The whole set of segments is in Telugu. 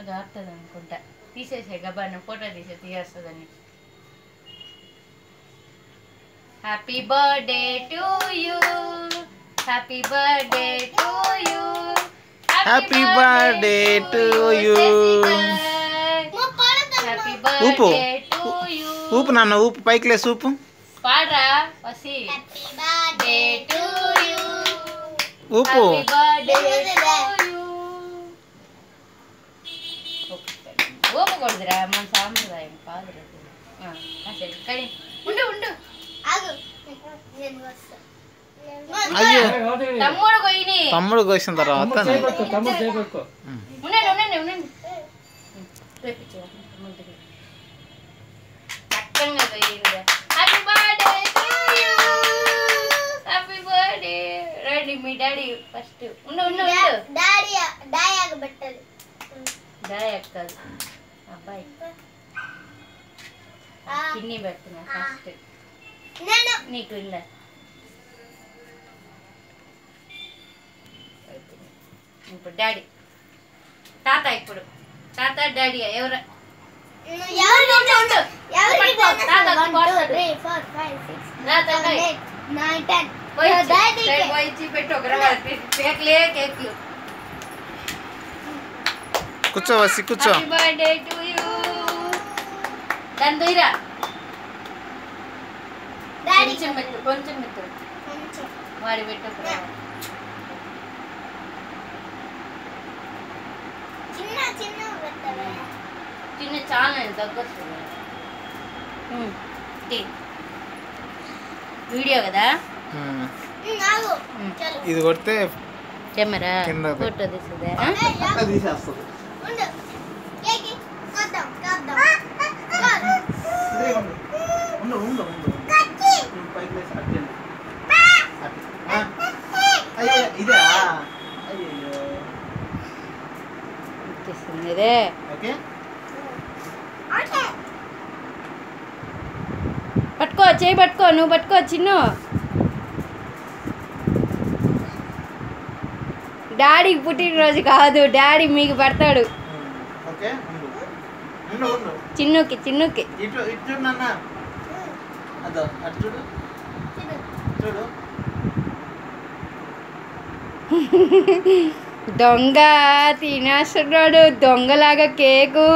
కారుతుంది అనుకుంటా. తీసేసే గబాన్న ఫోటో తీసేస్తుందని. Happy birthday to you, happy birthday to you, happy birthday to you. Happy ఊపు బర్త్డే టు యూ. ఊపు నాన్న, ఊపు పైకి లేసి ఊపు. పాడరా వసి. హ్యాపీ బర్త్డే టు యూ, ఊపు. Happy birthday to you. ఊపకూడదురా, మన సాంప్రదాయం కాదురా. సరే కానీ ఉండు ఉండు. అయ్యో తమ్ముడు కొయ్యి. తమ్ముడు కోసిన తర్వాత ఉండండి ఉండండి ఉండండి. చక్కగా కొయ్యిరా. Happy birthday to you, happy birthday. రండి మీ డాడీ ఫస్ట్. ఉండు ఉండు ఉండు. డాయాగ పెట్టాలి. డాయక్ కాదు అబ్బాయి. చిన్ని పెడుతున్నా ఫస్ట్ నీకు. ఇలా ఇప్పుడు డాడీ తాత. ఇప్పుడు తాత డాడీ ఎవరు? కూర్చో వసి కూర్చో. Happy birthday to you. దాని దొయ్యరా కొంచెం పెట్టు, కొంచెం పెట్టు. వాడి పెట్టప్పుడు చిన్న చాలా తగ్గొస్తుంది. వీడియో కదా ఇది కొడితే కెమెరా కింద ఫోటో తీస్తుందా? తీసేస్తుంది. ఇదే పట్టుకో, చేయి పట్టుకో, నువ్వు పట్టుకో చిన్ను. డాడీకి పుట్టినరోజు కాదు, డాడీ మీకు పెడతాడు. చిన్నుకి చిన్నుకి. దొంగ తినేస్తున్నాడు దొంగలాగా కేకు.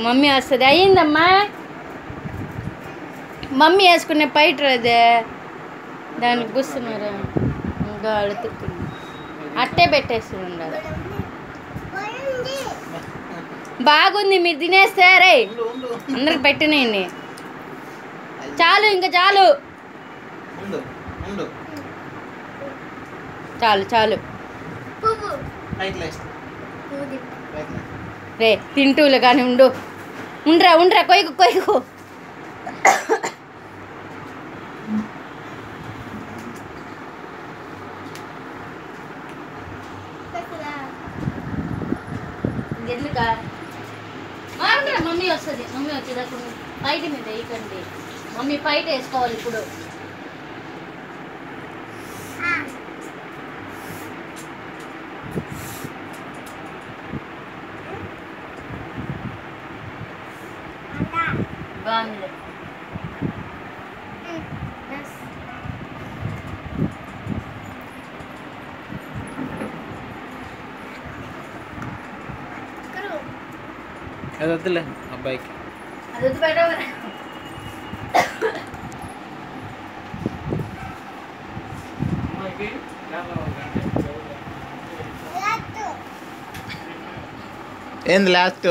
మమ్మీ వస్తుంది. అయ్యిందమ్మా మమ్మీ వేసుకునే పైట అదే దానికి కూస్తున్నారు. ఇంకా అడుగుతుంది అట్టే పెట్టేస్తున్నారు. బాగుంది, మీరు తినేస్తారే. అందరికి పెట్టినాయండి. చాలు, ఇంకా చాలు చాలు చాలు. రే తింటూలే కానీ ఉండు. ఉండరా ఉండరా, కొయ్యకు కొయ్యకు. ఎందుకా మమ్మీ వస్తుంది. మమ్మీ వచ్చేదాకా పైట మీద వేయకండి. మమ్మీ పైట వేసుకోవాలి ఇప్పుడు. బాగుంది. అది వద్దులే అబ్బాయికి. అది వద్దు పెట్టవరా. ఏంది లాస్ట్?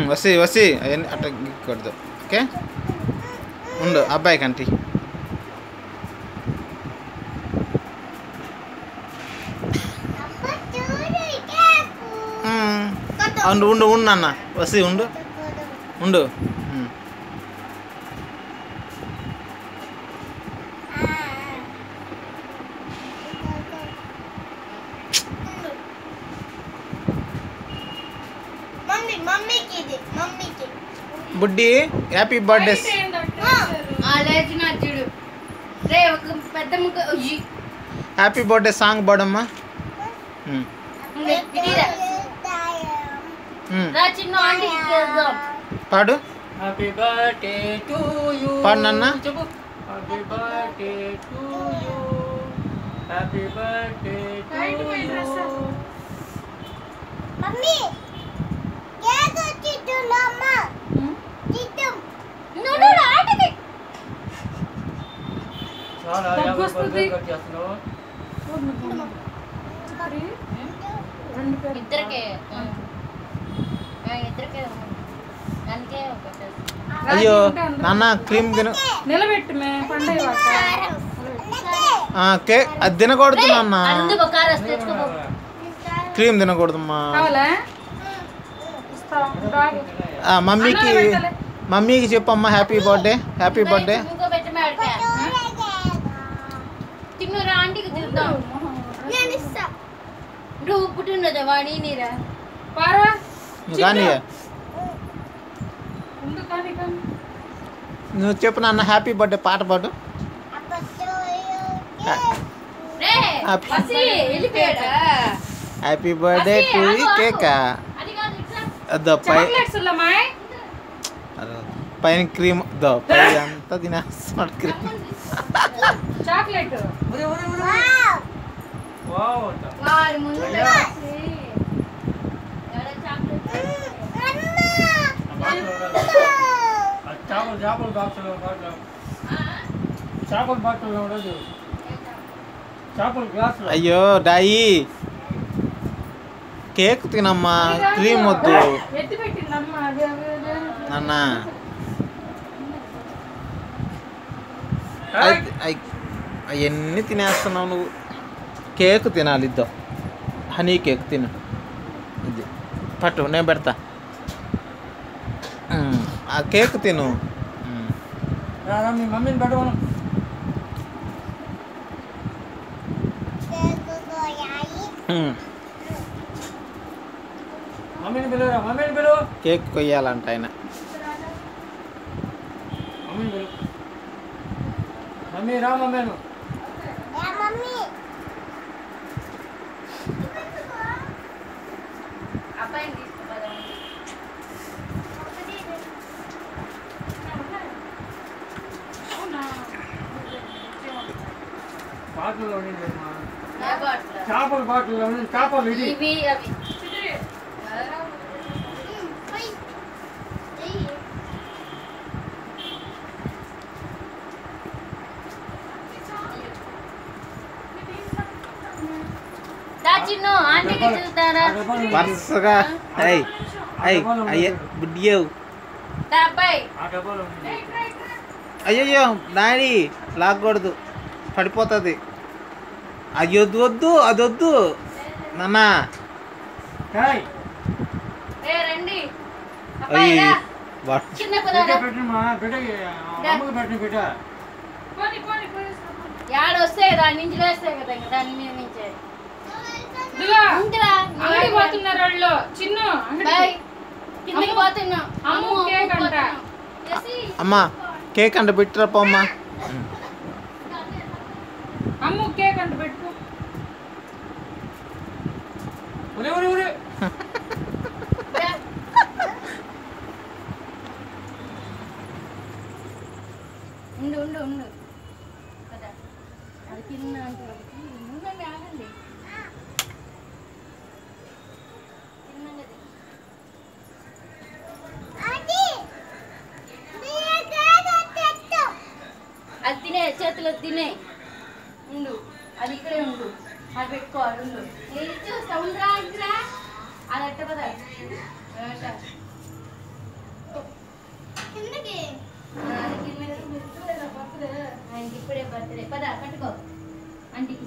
వసి వసి అవన్నీ అట్లా గిక్కూడదు. ఓకే ఉండు అబ్బాయి కంటి. ఉండు ఉండు ఉండు అన్న వసి ఉండు ఉండు. మమ్మీకి ఇది మమ్మీకి. బుడ్డి హ్యాపీ బర్త్డే. లేచిన చూడు రే ఒక పెద్ద ముక్క ఉజ్జి. హ్యాపీ బర్త్డే సాంగ్ పాడమ్మా. ఇటీరా రా చిన్న ఆంటీకి చేద్దాం. పాడు. Happy birthday to you. పాడు నాన్న. చెప్పు. Happy birthday to you. Happy birthday to you. Mummy cake చిట్టులమ్మ చిట్టు నువ్వు ఆటకి చాలా కట్ చేస్తున్నావు. ఇద్దరికే ఇద్దరికే అందుకే ఒకటి. అయ్యో నాన్న క్రీమ్ తిన. నిలబెట్టు మే పండగ కేక్ అది తినకూడదు నాన్న. అందుకు కారస్ తెచ్చుకో. క్రీమ్ తినకూడదమ్మా. కావాలా మమ్మీకి మమ్మీకి చెప్పమ్మా హ్యాపీ బర్త్డే. Happy birthday. ఇంకో పెట్టమే ఆడితే తిన్నురా ఆంటీకి తిందాం. నేను ఇస్తా. నువ్వు పుట్టినదా వాడి నీరా పారా కానీ ఉండు కానీ కానీ నువ్వు చెప్పు నాన్న హ్యాపీ బర్త్డే పాట పాడు. రే Happy- బస్సి వెళ్ళిపోయాడా హ్యాపీ బర్త్డే టు కేక్. అది కాదు ఇట్లా అదో చాక్లెట్స్ ఉల్లమాయ్ పైన క్రీమ్ దో పై అంతా తినేస్తున్నాడు క్రీమ్. చాక్లెట్ వావ్ అంట. వాడి ముందు అయ్యా. పెట్టేసి. ఎవడ చాక్లెట్ చేపల బాక్సులో చేపల బాక్సులో ఉండదు. చేపల గ్లాసులో. అయ్యో డాయి కేక్ తినమ్మా క్రీమ్ వద్దు ఎత్తి పెట్టిందమ్మా నాన్న. అవన్నీ తినేస్తున్నావు నువ్వు. కేక్ తినాలి ఇద్దో హనీ కేక్ తిను. ఇది పట్టు నేను పెడతా. ఆ కేక్ తిను. మీ మమ్మీని పెట్టమను. మమ్మీని పిలువురా. మమ్మీని పిలువు. కేక్ కొయ్యాలంట ఆయన. మమ్మీని పిలువు. మమ్మీ రా మమ్మీను. మమ్మీ అబ్బాయిని తీసుకోదా బాటిల్లో ఉండేదమ్మా. చేపల బాటిల్లో ఉంది. చేపలు ఇది. ఇవి అవి చిన్ను ఆంటీకి చూస్తారా వరుసగా అయ్యి అయ్యి అయ్యే బుడ్డియవు. అబ్బాయి ఆ డబ్బాలో ఉంది. అయ్యయ్యో డాడీ లాక్కూడదు పడిపోతుంది. అది వద్దు వద్దు అది వద్దు నాన్న. హాయ్. రే రండి అబ్బాయి అయ్యి రా. వా- చిన్న బిడ్డ పదారా పెట్టినమ్మా. బిడ్డ అమ్మకు పెట్టిన బిడ్డ. పోని పోని పోని యాడ వస్తే దాని నుంచి వేస్తాయి కదా ఇంకా దాని మీద నుంచే ఇదిగో ఉందిరా అంగడి పోతున్నారు వాళ్ళు చిన్ను అంగడి బాయ్ కిందకి పోతున్నా అమ్ము కేక్ అంట. అమ్మా కేక్ అంటే పెట్టిరా పోమ్మా. అమ్ము కేక్ అంట పెట్టు. ఒరే ఒరే ఒరే. ఉండు ఉండు ఉండు కదా అది కింద అంటే ఉండండి ఆగండి చిన్నది అది తినే చేతిలో తినే ఉండు అది ఇక్కడే ఉండు అది పెట్టుకోవాలి ఉండు నేను ఇచ్చేస్తా ఉండరా ఇద్దరా అది ఎట్ట పదా ఆయనకి ఇప్పుడే బర్త్డే పదా కట్టుకో ఆంటీకి